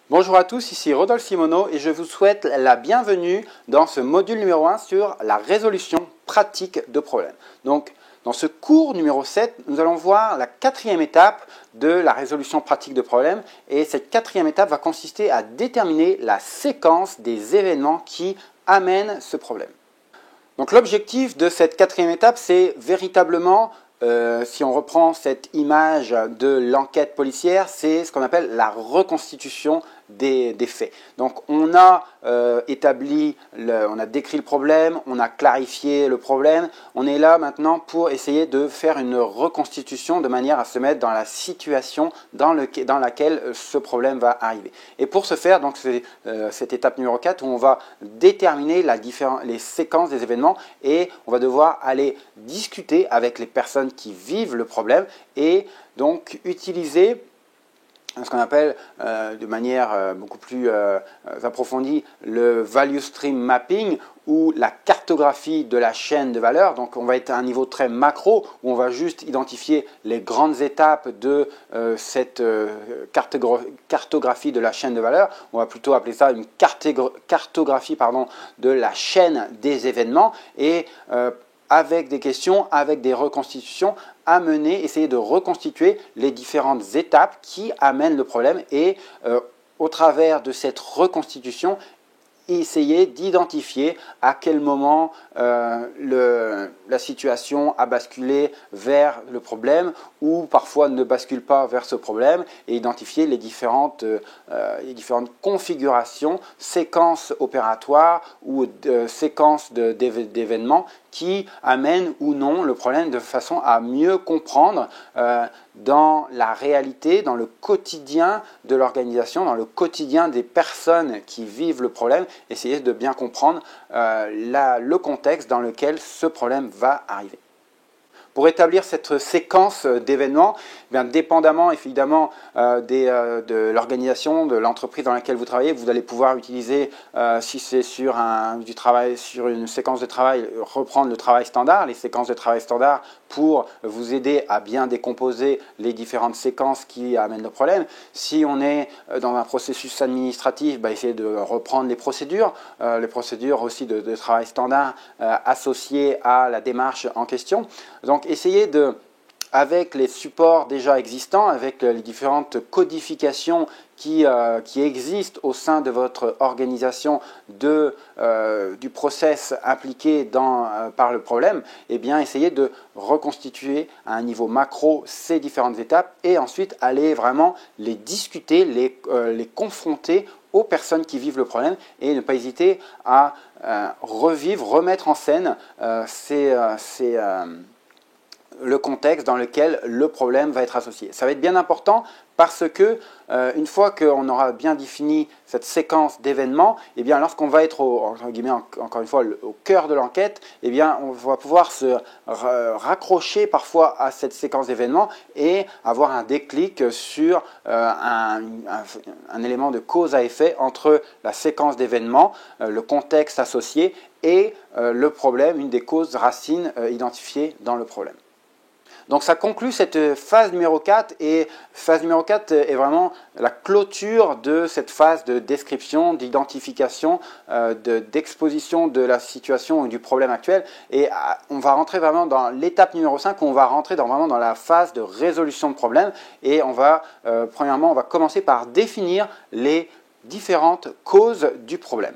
Bonjour à tous, ici Rodolphe Simoneau et je vous souhaite la bienvenue dans ce module numéro 1 sur la résolution pratique de problèmes. Donc, dans ce cours numéro 7, nous allons voir la quatrième étape de la résolution pratique de problèmes et cette quatrième étape va consister à déterminer la séquence des événements qui amènent ce problème. Donc l'objectif de cette quatrième étape, c'est véritablement, si on reprend cette image de l'enquête policière, c'est ce qu'on appelle la reconstitution des faits. Donc on a on a décrit le problème, on a clarifié le problème, on est là maintenant pour essayer de faire une reconstitution de manière à se mettre dans la situation dans laquelle ce problème va arriver. Et pour ce faire, donc c'est cette étape numéro 4 où on va déterminer les séquences des événements et on va devoir aller discuter avec les personnes qui vivent le problème et donc utiliser ce qu'on appelle de manière beaucoup plus approfondie le value stream mapping ou la cartographie de la chaîne de valeur. Donc on va être à un niveau très macro où on va juste identifier les grandes étapes de cette cartographie de la chaîne de valeur. On va plutôt appeler ça une cartographie de la chaîne des événements et avec des questions, avec des reconstitutions, essayer de reconstituer les différentes étapes qui amènent le problème et au travers de cette reconstitution, essayer d'identifier à quel moment la situation a basculé vers le problème ou parfois ne bascule pas vers ce problème et identifier les différentes configurations, séquences opératoires ou séquences d'événements qui amènent ou non le problème de façon à mieux comprendre dans la réalité, dans le quotidien de l'organisation, dans le quotidien des personnes qui vivent le problème, essayer de bien comprendre le contexte dans lequel ce problème va arriver. Pour établir cette séquence d'événements, dépendamment évidemment de l'organisation, de l'entreprise dans laquelle vous travaillez, vous allez pouvoir utiliser, si c'est sur sur une séquence de travail, reprendre le travail standard, les séquences de travail standard pour vous aider à bien décomposer les différentes séquences qui amènent le problème. Si on est dans un processus administratif, essayer de reprendre les procédures aussi de travail standard associées à la démarche en question. Donc, essayez avec les supports déjà existants, avec les différentes codifications qui existent au sein de votre organisation du process impliqué par le problème, essayez de reconstituer à un niveau macro ces différentes étapes et ensuite aller vraiment les discuter, les confronter aux personnes qui vivent le problème et ne pas hésiter à remettre en scène le contexte dans lequel le problème va être associé. Ça va être bien important parce que une fois qu'on aura bien défini cette séquence d'événements, lorsqu'on va être encore une fois au cœur de l'enquête, on va pouvoir se raccrocher parfois à cette séquence d'événements et avoir un déclic sur un élément de cause à effet entre la séquence d'événements, le contexte associé et le problème, une des causes racines identifiées dans le problème. Donc ça conclut cette phase numéro 4 et phase numéro 4 est vraiment la clôture de cette phase de description, d'identification, d'exposition de la situation ou du problème actuel et on va rentrer vraiment dans l'étape numéro 5 où on va rentrer vraiment dans la phase de résolution de problème et premièrement on va commencer par définir les différentes causes du problème.